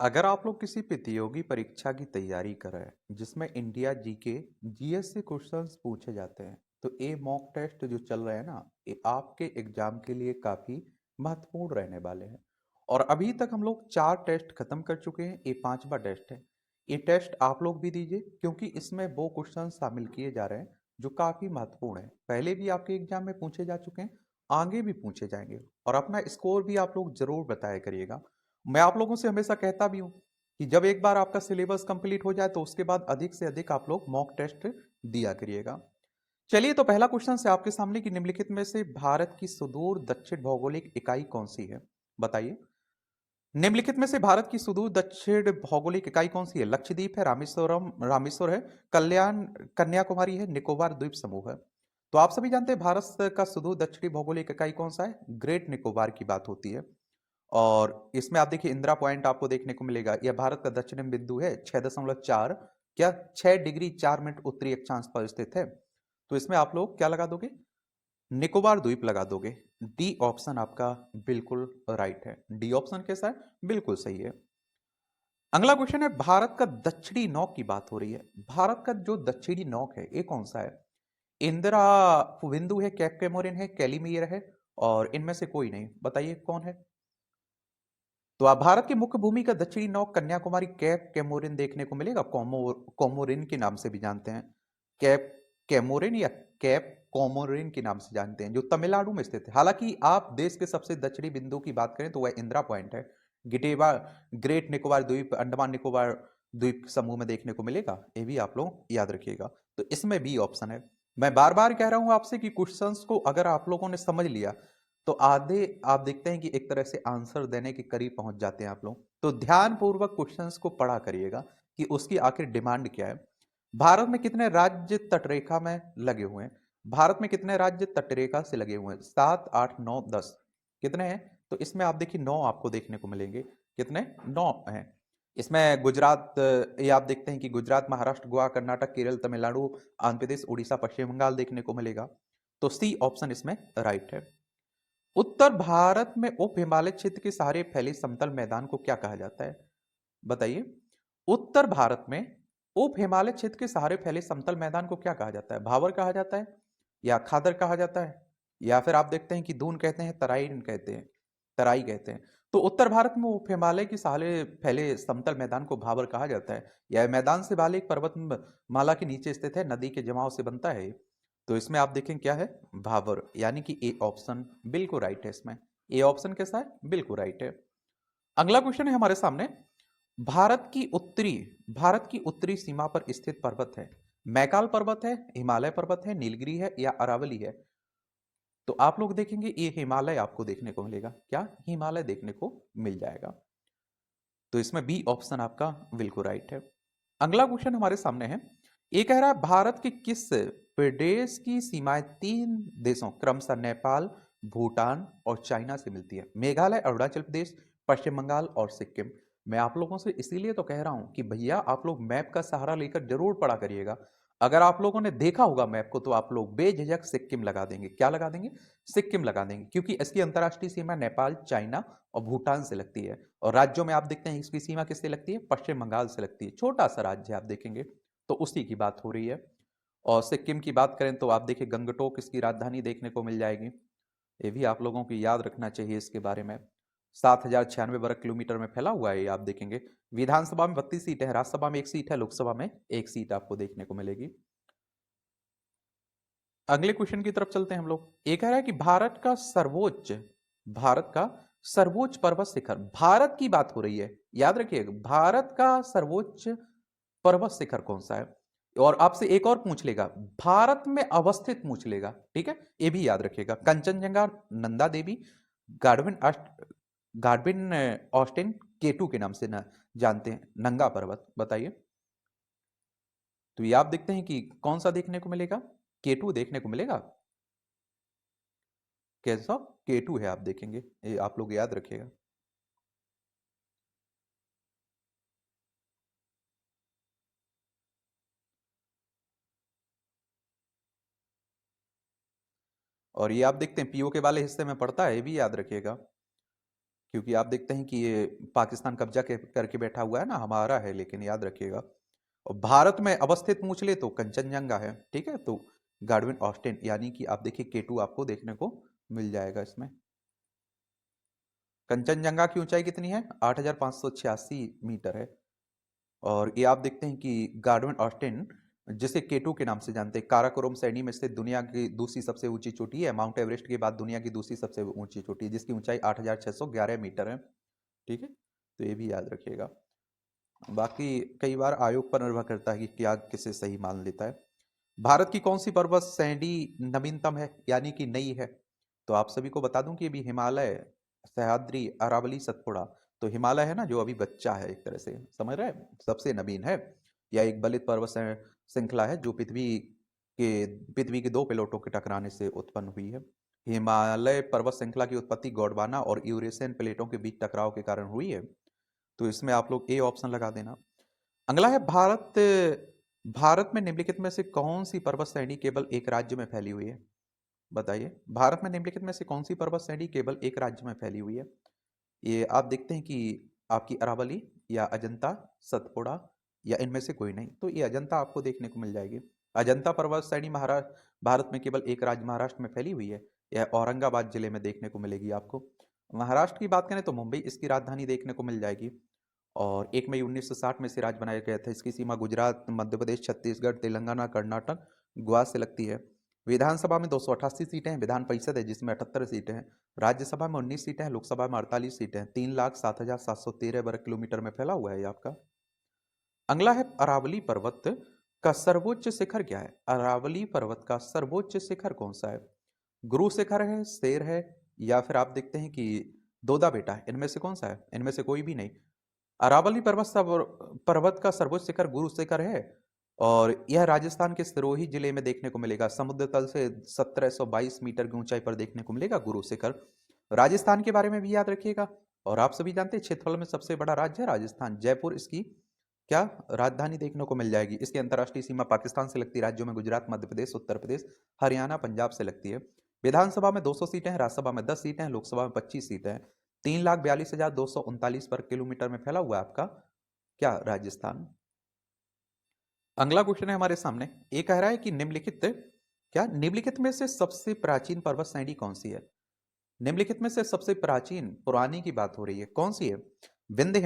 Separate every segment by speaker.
Speaker 1: अगर आप लोग किसी प्रतियोगी परीक्षा की तैयारी कर रहे हैं जिसमें इंडिया जीके जीएस से क्वेश्चंस पूछे जाते हैं तो ये मॉक टेस्ट जो चल रहे हैं ना ये आपके एग्जाम के लिए काफी महत्वपूर्ण रहने वाले हैं। और अभी तक हम लोग 4 टेस्ट खत्म कर चुके हैं, ये 5वां टेस्ट है। ये टेस्ट आप लोग भी दीजिए क्योंकि इसमें वो क्वेश्चन शामिल किए जा रहे हैं जो काफी महत्वपूर्ण है। पहले भी आपके एग्जाम में पूछे जा चुके हैं, आगे भी पूछे जाएंगे। और अपना स्कोर भी आप लोग जरूर बताया करिएगा। मैं आप लोगों से हमेशा कहता भी हूं कि जब एक बार आपका सिलेबस कंप्लीट हो जाए तो उसके बाद अधिक से अधिक आप लोग मॉक टेस्ट दिया करिएगा। चलिए, तो पहला क्वेश्चन से आपके सामने कि निम्नलिखित में से भारत की सुदूर दक्षिण भौगोलिक इकाई कौन सी है? बताइए। निम्नलिखित में से भारत की सुदूर दक्षिण भौगोलिक इकाई कौन सी है? लक्षद्वीप है, रामेश्वर है, कल्याण, कन्याकुमारी है, निकोबार द्वीप समूह है। तो आप सभी जानते हैं भारत का सुदूर दक्षिणी भौगोलिक इकाई कौन सा है? ग्रेट निकोबार की बात होती है। और इसमें आप देखिए इंदिरा पॉइंट आपको देखने को मिलेगा। यह भारत का दक्षिणी बिंदु है, 6.4 क्या 6 डिग्री 4 मिनट उत्तरी अक्षांश पर स्थित है। तो इसमें आप लोग क्या लगा दोगे? निकोबार द्वीप लगा दोगे। डी ऑप्शन आपका बिल्कुल राइट है। डी ऑप्शन कैसा है? बिल्कुल सही है। अगला क्वेश्चन है, भारत का दक्षिणी नौक की बात हो रही है। भारत का जो दक्षिणी नौक है ये कौन सा है? इंदिरा बिंदु है, कैप कैमोरिन है, कैलीमियर है, और इनमें से कोई नहीं। बताइए कौन है? तो आप भारत की मुख्य भूमि का दक्षिणी नौक कन्याकुमारी कैप कैमोरिन देखने को मिलेगा। कोमोरिन के नाम से भी जानते हैं। कैप कैमोरिन या कैप कोमोरिन के नाम से जानते हैं, जो तमिलनाडु में स्थित है। हालांकि आप देश के सबसे दक्षिणी बिंदु की बात करें तो वह इंदिरा पॉइंट है। गिटेवा ग्रेट निकोबार द्वीप अंडमान निकोबार द्वीप समूह में देखने को मिलेगा। ये भी आप लोग याद रखिएगा। तो इसमें बी ऑप्शन है। मैं बार बार कह रहा हूं आपसे कि क्वेश्चंस को अगर आप लोगों ने समझ लिया तो आधे आप देखते हैं कि एक तरह से आंसर देने के करीब पहुंच जाते हैं आप लोग। तो ध्यान पूर्वक क्वेश्चंस को पढ़ा करिएगा कि उसकी आखिर डिमांड क्या है। भारत में कितने राज्य तटरेखा में लगे हुए हैं? भारत में कितने राज्य तटरेखा से लगे हुए हैं? 7, 8, 9, 10। कितने हैं? तो इसमें आप देखिए 9 आपको देखने को मिलेंगे। कितने? 9 हैं। इसमें गुजरात, ये आप देखते हैं कि गुजरात, महाराष्ट्र, गोवा, कर्नाटक, केरल, तमिलनाडु, आंध्र प्रदेश, उड़ीसा, पश्चिम बंगाल देखने को मिलेगा। तो सी ऑप्शन इसमें राइट है। उत्तर भारत में उप हिमालय क्षेत्र के सहारे फैले समतल मैदान को क्या कहा जाता है? बताइए। उत्तर भारत में उप हिमालय क्षेत्र के सहारे फैले समतल मैदान को क्या कहा जाता है? भावर कहा जाता है, या खादर कहा जाता है, या फिर आप देखते हैं कि दून कहते हैं, तराइन कहते हैं, तराई कहते हैं। तो उत्तर भारत में उप हिमालय के सहारे फैले समतल मैदान को भावर कहा जाता है। यह मैदान से वाले एक पर्वत माला के नीचे स्थित है, नदी के जमाव से बनता है। तो इसमें आप देखें क्या है? भावर, यानी कि ए ऑप्शन बिल्कुल राइट है। इसमें ए ऑप्शन कैसा है? बिल्कुल राइट है। अगला क्वेश्चन है हमारे सामने, भारत की उत्तरी भारत की उत्तरी सीमा पर स्थित पर्वत है। मैकाल पर्वत है, हिमालय पर्वत है, नीलगिरी है, या अरावली है। तो आप लोग देखेंगे ये हिमालय आपको देखने को मिलेगा। क्या? हिमालय देखने को मिल जाएगा। तो इसमें बी ऑप्शन आपका बिल्कुल राइट है। अगला क्वेश्चन हमारे सामने है, ये कह रहा है भारत के किस प्रदेश की सीमाएं 3 देशों क्रमशः नेपाल, भूटान और चाइना से मिलती है? मेघालय, अरुणाचल प्रदेश, पश्चिम बंगाल और सिक्किम। मैं आप लोगों से इसीलिए तो कह रहा हूं कि भैया आप लोग मैप का सहारा लेकर जरूर पढ़ा करिएगा। अगर आप लोगों ने देखा होगा मैप को तो आप लोग बेझिझक सिक्किम लगा देंगे। क्या लगा देंगे? सिक्किम लगा देंगे, क्योंकि इसकी अंतर्राष्ट्रीय सीमा नेपाल, चाइना और भूटान से लगती है। और राज्यों में आप देखते हैं इसकी सीमा किससे लगती है? पश्चिम बंगाल से लगती है। छोटा सा राज्य आप देखेंगे, तो उसी की बात हो रही है। और सिक्किम की बात करें तो आप देखिए गंगटोक इसकी राजधानी देखने को मिल जाएगी। ये भी आप लोगों को याद रखना चाहिए इसके बारे में। 7,096 वर्ग किलोमीटर में फैला हुआ है ये, आप देखेंगे। विधानसभा में 32 सीट है, राज्यसभा में 1 सीट है, लोकसभा में 1 सीट आपको देखने को मिलेगी। अगले क्वेश्चन की तरफ चलते हैं हम लोग। ये कह रहा है कि भारत का सर्वोच्च पर्वत शिखर, भारत की बात हो रही है, याद रखिएगा, भारत का सर्वोच्च पर्वत शिखर कौन सा है? और आपसे एक और पूछ लेगा, भारत में अवस्थित पूछ लेगा, ठीक है? ये भी याद रखिएगा। Kanchenjunga, Nanda Devi, Godwin Godwin Austin केटू के नाम से ना जानते हैं, नंगा पर्वत। बताइए। तो ये आप देखते हैं कि कौन सा देखने को मिलेगा? केटू देखने को मिलेगा। कैसा? केटू है, आप देखेंगे, ये आप लोग याद रखिएगा। और ये आप देखते हैं पीओ के वाले हिस्से में पड़ता है, ये भी याद रखिएगा। क्योंकि आप देखते हैं कि ये पाकिस्तान कब्जा करके बैठा हुआ है ना, हमारा है, लेकिन याद रखिएगा। और भारत में अवस्थित पूछ ले तो कंचनजंगा है, ठीक है। तो गार्डविन ऑस्टिन, यानी कि आप देखिए K2 आपको देखने को मिल जाएगा इसमें। कंचनजंगा की ऊंचाई कितनी है? 8,586 मीटर है। और ये आप देखते हैं कि गार्डविन ऑस्टिन, जिसे K2 के नाम से जानते हैं, काराकोरम श्रेणी में स्थित दुनिया की दूसरी सबसे ऊंची चोटी है। माउंट एवरेस्ट के बाद दुनिया की दूसरी सबसे ऊंची चोटी है, जिसकी ऊंचाई 8,611 मीटर है, ठीक है। तो ये भी याद रखिएगा। बाकी कई बार आयोग पर निर्भर करता है कि क्या किसे सही मान लेता है। भारत की कौन सी पर्वत श्रेणी नवीनतम है, यानी कि नई है? तो आप सभी को बता दूं कि अभी हिमालय, सह्याद्री, अरावली, सतपुड़ा। तो हिमालय है ना, जो अभी बच्चा है एक तरह से, समझ रहे हैं, सबसे नवीन है। यह एक बलित पर्वत श्रृंखला है जो पृथ्वी के दो प्लेटों के टकराने से उत्पन्न हुई है। हिमालय पर्वत श्रृंखला की उत्पत्ति गोंडवाना और यूरेशियन प्लेटों के बीच टकराव के कारण हुई है। तो इसमें आप लोग ए ऑप्शन लगा देना। अगला है भारत में निम्नलिखित में से कौन सी पर्वत श्रेणी केवल एक राज्य में फैली हुई है? बताइए, भारत में निम्नलिखित में से कौन सी पर्वत श्रेणी केवल एक राज्य में फैली हुई है? ये आप देखते हैं कि आपकी अरावली या अजंता, सतपुड़ा, या इनमें से कोई नहीं। तो ये अजंता आपको देखने को मिल जाएगी। अजंता पर्वत श्रेणी महाराष्ट्र, भारत में केवल एक राज्य महाराष्ट्र में फैली हुई है। यह औरंगाबाद जिले में देखने को मिलेगी आपको। महाराष्ट्र की बात करें तो मुंबई इसकी राजधानी देखने को मिल जाएगी। और 1 मई 1960 में इसे राज्य बनाया गया था। इसकी सीमा गुजरात, मध्य प्रदेश, छत्तीसगढ़, तेलंगाना, कर्नाटक, गोवा से लगती है। विधानसभा में 288 सीटें हैं। विधान परिषद है जिसमें 78 सीटें हैं। राज्यसभा में 19 सीटें हैं। लोकसभा में 48 सीटें हैं। 3,07,713 वर्ग किलोमीटर में फैला हुआ है ये आपका। अगला है अरावली पर्वत का सर्वोच्च शिखर क्या है? अरावली पर्वत का सर्वोच्च शिखर कौन सा है? गुरु शिखर है, शेर है, या फिर आप देखते हैं कि दोदा बेटा है? इनमें से कौन सा है? इनमें से कोई भी नहीं। अरावली पर्वत का सर्वोच्च शिखर गुरु शिखर है। और यह राजस्थान के सिरोही जिले में देखने को मिलेगा। समुद्र तल से 1722 मीटर की ऊंचाई पर देखने को मिलेगा गुरु शिखर। राजस्थान के बारे में भी याद रखिएगा। और आप सभी जानते हैं क्षेत्रफल में सबसे बड़ा राज्य है राजस्थान। जयपुर इसकी क्या राजधानी देखने को मिल जाएगी। इसकी अंतर्राष्ट्रीय सीमा पाकिस्तान से लगती राज्यों में गुजरात, मध्य प्रदेश, उत्तर प्रदेश, हरियाणा, पंजाब से लगती है। विधानसभा में 200 सीटें हैं। राज्यसभा में 10 सीटें हैं। लोकसभा में 25 सीटें हैं। 3,42,239 वर्ग किलोमीटर में फैला हुआ है आपका क्या राजस्थान। अगला क्वेश्चन है हमारे सामने। ये कह रहा है कि निम्नलिखित में से सबसे प्राचीन पर्वत श्रेणी कौन सी है? निम्नलिखित में से सबसे प्राचीन, पुरानी की बात हो रही है, कौन सी है? विंध्य,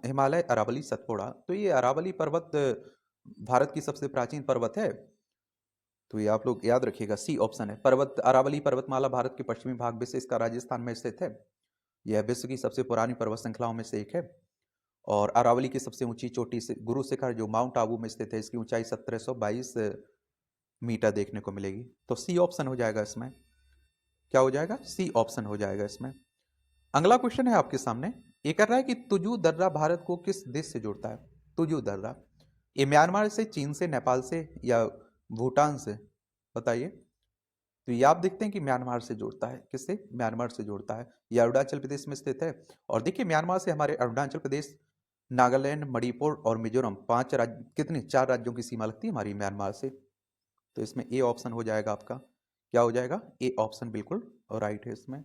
Speaker 1: हिमालय, अरावली, सतपुड़ा। तो ये अरावली पर्वत भारत की सबसे प्राचीन पर्वत है। तो ये आप लोग याद रखिएगा, सी ऑप्शन है। अरावली पर्वतमाला भारत के पश्चिमी भाग में से इसका राजस्थान में स्थित है। यह विश्व की सबसे पुरानी पर्वत श्रृंखलाओं में से एक है। और अरावली की सबसे ऊंची चोटी से गुरु शिखर जो माउंट आबू में स्थित है, इसकी ऊंचाई 1722 मीटर देखने को मिलेगी। तो सी ऑप्शन हो जाएगा इसमें। क्या हो जाएगा? सी ऑप्शन हो जाएगा इसमें। अगला क्वेश्चन है आपके सामने। ये कर रहा है कि तुजू दर्रा भारत को किस देश से जोड़ता है? तुजू दर्रा ये म्यांमार से, चीन से, नेपाल से, या भूटान से? बताइए। तो ये आप देखते हैं कि म्यांमार से जोड़ता है। किससे? म्यांमार से जोड़ता है। यह अरुणाचल प्रदेश में स्थित है। और देखिए, म्यांमार से हमारे अरुणाचल प्रदेश, नागालैंड, मणिपुर और मिजोरम, 4 राज्यों की सीमा लगती है हमारी म्यांमार से। तो इसमें ए ऑप्शन हो जाएगा आपका। क्या हो जाएगा? ए ऑप्शन बिल्कुल राइट है इसमें।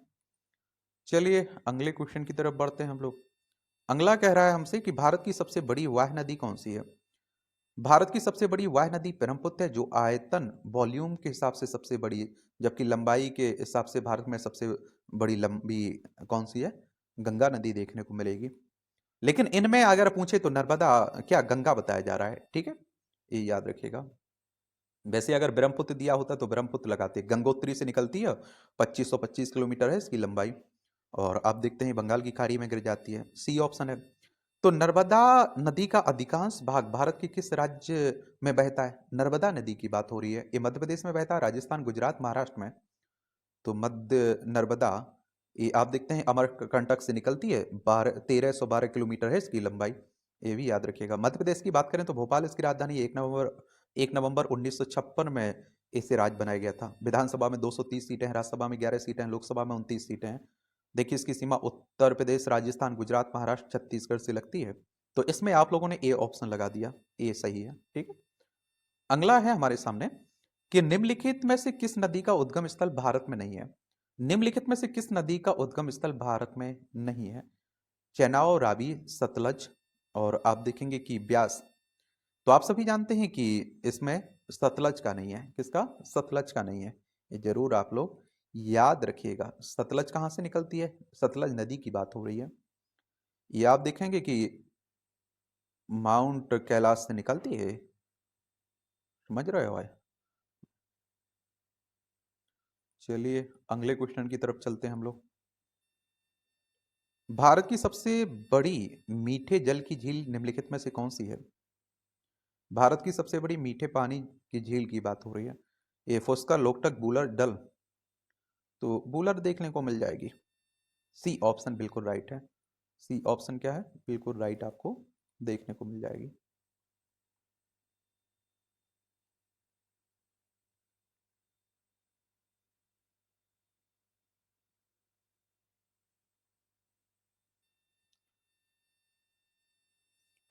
Speaker 1: चलिए अगले क्वेश्चन की तरफ बढ़ते हैं हम लोग। अगला कह रहा है हमसे कि भारत की सबसे बड़ी वाह नदी कौन सी है? भारत की सबसे बड़ी वाह नदी ब्रह्मपुत्र है, जो आयतन, वॉल्यूम के हिसाब से सबसे बड़ी है। जबकि लंबाई के हिसाब से भारत में सबसे बड़ी लंबी कौन सी है? गंगा नदी देखने को मिलेगी। लेकिन इनमें अगर पूछे तो नर्मदा, क्या गंगा बताया जा रहा है, ठीक है, ये याद रखिएगा। वैसे अगर ब्रह्मपुत्र दिया होता तो ब्रह्मपुत्र लगाते। गंगोत्री से निकलती है, 2525 किलोमीटर है इसकी लंबाई। और आप देखते हैं बंगाल की खाड़ी में गिर जाती है। सी ऑप्शन है। तो नर्मदा नदी का अधिकांश भाग भारत के किस राज्य में बहता है? नर्मदा नदी की बात हो रही है। ये मध्य प्रदेश में बहता है, राजस्थान, गुजरात, महाराष्ट्र में। तो मध्य नर्मदा, ये आप देखते हैं अमरकंटक से निकलती है। 1312 किलोमीटर है इसकी लंबाई। ये भी याद रखिएगा। मध्य प्रदेश की बात करें तो भोपाल इसकी राजधानी। 1 नवंबर 1956 में इसे राज्य बनाया गया था। विधानसभा में 230 सीटें हैं। राज्यसभा में 11 सीटें हैं। लोकसभा में 29 सीटें हैं। देखिए, इसकी सीमा उत्तर प्रदेश, राजस्थान, गुजरात, महाराष्ट्र, छत्तीसगढ़ से लगती है। तो इसमें आप लोगों ने ए ऑप्शन लगा दिया। ए सही है, ठीक है। अगला है हमारे सामने कि निम्नलिखित में से किस नदी का उद्गम स्थल भारत में नहीं है? निम्नलिखित में से किस नदी का उद्गम स्थल भारत में नहीं है? चेनाब, रावी, सतलज और आप देखेंगे कि ब्यास। तो आप सभी जानते हैं कि इसमें सतलज का नहीं है। किसका? सतलज का नहीं है। ये जरूर आप लोग याद रखिएगा। सतलज कहाँ से निकलती है? सतलज नदी की बात हो रही है। ये आप देखेंगे कि माउंट कैलाश से निकलती है। समझ रहे हो भाई? चलिए अगले क्वेश्चन की तरफ चलते हैं हम लोग। भारत की सबसे बड़ी मीठे जल की झील निम्नलिखित में से कौन सी है? भारत की सबसे बड़ी मीठे पानी की झील की बात हो रही है। ये फुस्का, लोकटक, बूलर, डल। तो बूलर देखने को मिल जाएगी। सी ऑप्शन बिल्कुल राइट है। सी ऑप्शन क्या है? बिल्कुल राइट आपको देखने को मिल जाएगी।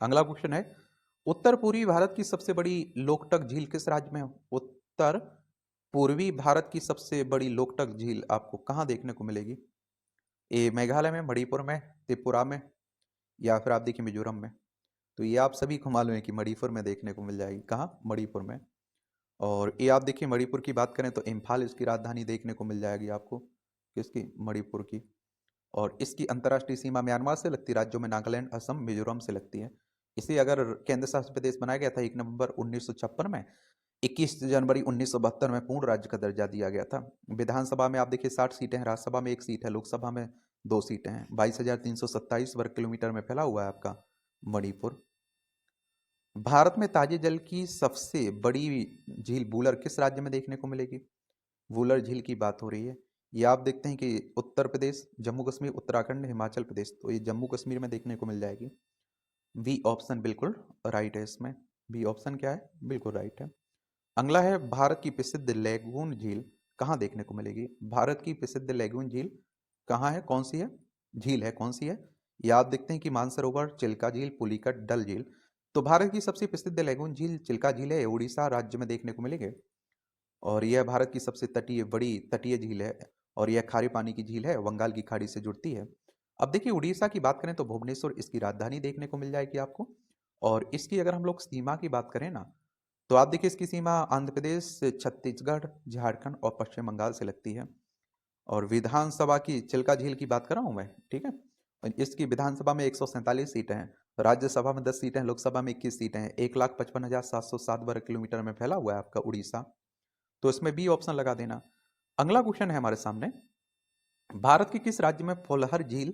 Speaker 1: अगला क्वेश्चन है, उत्तर पूर्वी भारत की सबसे बड़ी लोकटक झील किस राज्य में है? उत्तर पूर्वी भारत की सबसे बड़ी लोकटक झील आपको कहाँ देखने को मिलेगी? ए मेघालय में, मणिपुर में, त्रिपुरा में, या फिर आप देखिए मिजोरम में। तो ये आप सभी को मालूम है कि मणिपुर में देखने को मिल जाएगी। कहाँ? मणिपुर में। और ये आप देखिए मणिपुर की बात करें तो इम्फाल इसकी राजधानी देखने को मिल जाएगी आपको। किसकी? मणिपुर की। और इसकी अंतर्राष्ट्रीय सीमा म्यांमार से लगती है, राज्यों में नागालैंड, असम, मिजोरम से लगती है। इसे अगर केंद्र शासित प्रदेश बनाया गया था 1 नवंबर 1956 में, 21 जनवरी 1972 में पूर्ण राज्य का दर्जा दिया गया था। विधानसभा में आप देखिए 60 सीटें हैं, राज्यसभा में 1 सीट है, लोकसभा में 2 सीटें हैं। 22,327 वर्ग किलोमीटर में फैला हुआ है आपका मणिपुर। भारत में ताजे जल की सबसे बड़ी झील वुलर किस राज्य में देखने को मिलेगी? वुलर झील की बात हो रही है। ये आप देखते हैं कि उत्तर प्रदेश, जम्मू कश्मीर, उत्तराखंड, हिमाचल प्रदेश। तो ये जम्मू कश्मीर में देखने को मिल जाएगी। बी ऑप्शन बिल्कुल राइट है इसमें। बी ऑप्शन क्या है? बिल्कुल राइट है। अगला है, भारत की प्रसिद्ध लैगून झील कहाँ देखने को मिलेगी? भारत की प्रसिद्ध लैगून झील कहाँ है? कौन सी है? झील है कौन सी है? ये आप देखते हैं कि मानसरोवर, चिल्का झील, पुलिकट, डल झील। तो भारत की सबसे प्रसिद्ध लैगून झील चिल्का झील है, उड़ीसा राज्य में देखने को मिलेगी। और यह भारत की सबसे बड़ी तटीय झील है। और यह खारे पानी की झील है, बंगाल की खाड़ी से जुड़ती है। अब देखिए उड़ीसा की बात करें तो भुवनेश्वर इसकी राजधानी देखने को मिल जाएगी आपको। और इसकी अगर हम लोग सीमा की बात करें ना, तो आप देखिए इसकी सीमा आंध्र प्रदेश, छत्तीसगढ़, झारखंड और पश्चिम बंगाल से लगती है। और विधानसभा की चिल्का झील की बात कर रहा हूँ मैं, ठीक है। और इसकी विधानसभा में 147 सीटें हैं, राज्यसभा में 10 सीटें हैं, लोकसभा में 21 सीटें हैं। 1,55,707 वर्ग किलोमीटर में फैला हुआ है आपका उड़ीसा। तो इसमें बी ऑप्शन लगा देना। अगला क्वेश्चन है हमारे सामने, भारत के किस राज्य में फुलहर झील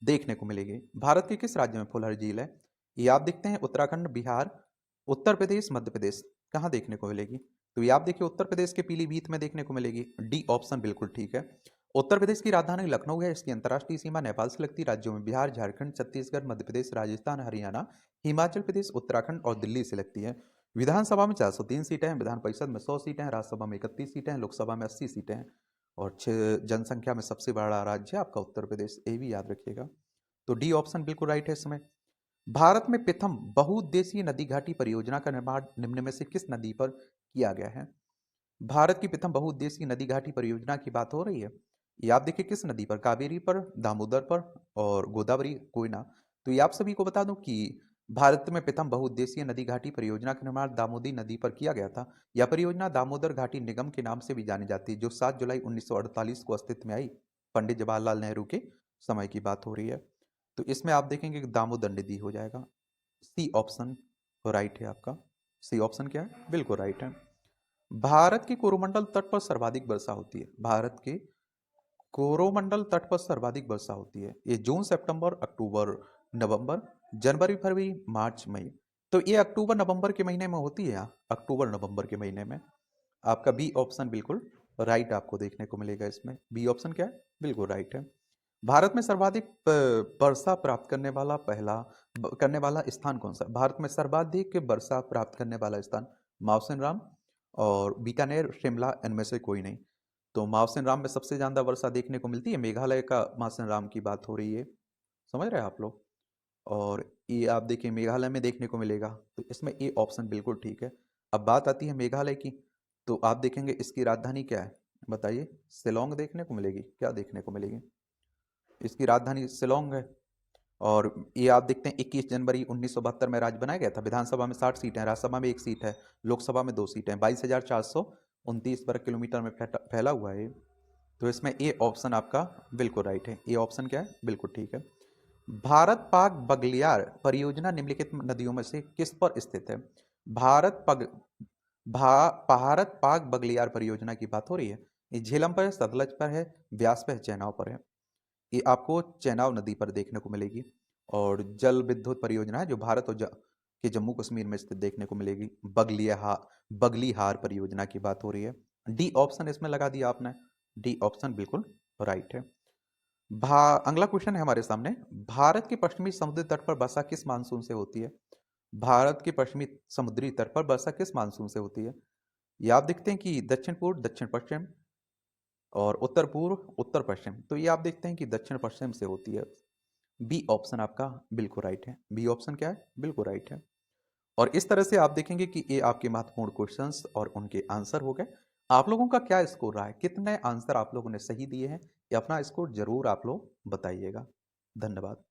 Speaker 1: देखने को मिलेगी? भारत के किस राज्य में फुलहर झील है? ये आप देखते हैं उत्तराखंड, बिहार, उत्तर प्रदेश, मध्य प्रदेश। कहाँ देखने को मिलेगी? तो ये आप देखिए उत्तर प्रदेश के पीलीभीत में देखने को मिलेगी। डी ऑप्शन बिल्कुल ठीक है। उत्तर प्रदेश की राजधानी लखनऊ है। इसकी अंतर्राष्ट्रीय सीमा नेपाल से लगती राज्यों में बिहार, झारखंड, छत्तीसगढ़, मध्य प्रदेश, राजस्थान, हरियाणा, हिमाचल प्रदेश, उत्तराखंड और दिल्ली से लगती है। विधानसभा में 403 सीटें हैं, विधान परिषद में 100 सीटें हैं, राज्यसभा में 31 सीटें हैं, लोकसभा में 80 सीटें हैं। और जनसंख्या में सबसे बड़ा राज्य है आपका उत्तर प्रदेश, ये भी याद रखिएगा। तो डी ऑप्शन बिल्कुल राइट है इसमें। भारत में प्रथम बहुउद्देशीय नदी घाटी परियोजना का निर्माण निम्न में से किस नदी पर किया गया है? भारत की प्रथम बहुउद्देशीय नदी घाटी परियोजना की बात हो रही है। ये आप देखिए किस नदी पर? कावेरी पर, दामोदर पर और गोदावरी, कोयना। तो ये आप सभी को बता दूं कि भारत में प्रथम बहुउद्देशीय नदी घाटी परियोजना का निर्माण दामोदी नदी पर किया गया था। यह परियोजना दामोदर घाटी निगम के नाम से भी जानी जाती है, जो 7 जुलाई 1948 को अस्तित्व में आई। पंडित जवाहरलाल नेहरू के समय की बात हो रही है। तो इसमें आप देखेंगे कि दामोदर नदी हो जाएगा। सी ऑप्शन राइट है आपका। सी ऑप्शन क्या है? बिल्कुल राइट है। भारत के कोरोमंडल तट पर सर्वाधिक वर्षा होती है। भारत के कोरोमंडल तट पर सर्वाधिक वर्षा होती है। ये जून, सितंबर, अक्टूबर, नवंबर, जनवरी, फरवरी, मार्च, मई। तो ये अक्टूबर नवंबर के महीने में होती है। अक्टूबर नवंबर के महीने में। आपका बी ऑप्शन बिल्कुल राइट आपको देखने को मिलेगा इसमें। बी ऑप्शन क्या है? बिल्कुल राइट है। भारत में सर्वाधिक वर्षा प्राप्त करने वाला स्थान कौन सा? भारत में सर्वाधिक वर्षा प्राप्त करने वाला स्थान मावसिन राम और बीकानेर, शिमला, इनमें से कोई नहीं। तो मावसिन राम में सबसे ज्यादा वर्षा देखने को मिलती है। मेघालय का मावसिन राम की बात हो रही है। समझ रहे हैं आप लोग? और ये आप देखिए मेघालय में देखने को मिलेगा। तो इसमें ए ऑप्शन बिल्कुल ठीक है। अब बात आती है मेघालय की। तो आप देखेंगे इसकी राजधानी क्या है? बताइए, शिलोंग देखने को मिलेगी, क्या देखने को मिलेगी? इसकी राजधानी शिलोंग है। और ये आप देखते हैं 21 जनवरी 1972 में राज्य बनाया गया था। विधानसभा में 60 सीटें हैं, राज्यसभा में 1 सीट है, लोकसभा में 2 सीटें हैं, 22,429 वर्ग किलोमीटर में फैला हुआ है ये। तो इसमें ए ऑप्शन आपका बिल्कुल राइट है। ए ऑप्शन क्या है? बिल्कुल ठीक है। भारत पाक बगलियार परियोजना निम्नलिखित नदियों में से किस पर स्थित है? भारत पग भारत पाक बगलियार परियोजना की बात हो रही है। ये झेलम पर है, सतलज पर है, ब्यास पर है, चेनाब पर है। ये आपको चेनाब नदी पर देखने को मिलेगी। और जल विद्युत परियोजना है जो भारत और के जम्मू कश्मीर में स्थित देखने को मिलेगी। बगलीहार परियोजना की बात हो रही है। डी ऑप्शन इसमें लगा दिया आपने। डी ऑप्शन बिल्कुल राइट है। अगला क्वेश्चन है हमारे सामने। भारत के पश्चिमी समुद्री तट पर वर्षा किस मानसून से होती है? भारत के पश्चिमी समुद्री तट पर वर्षा किस मानसून से होती है? ये आप देखते हैं कि दक्षिण पूर्व, दक्षिण पश्चिम और उत्तर पूर्व, उत्तर पश्चिम। तो ये आप देखते हैं कि दक्षिण पश्चिम से होती है। बी ऑप्शन आपका बिल्कुल राइट है। बी ऑप्शन क्या है? बिल्कुल राइट है। और इस तरह से आप देखेंगे कि ये आपके महत्वपूर्ण क्वेश्चंस और उनके आंसर हो गए। आप लोगों का क्या स्कोर रहा है? कितने आंसर आप लोगों ने सही दिए हैं? ये अपना स्कोर जरूर आप लोग बताइएगा। धन्यवाद।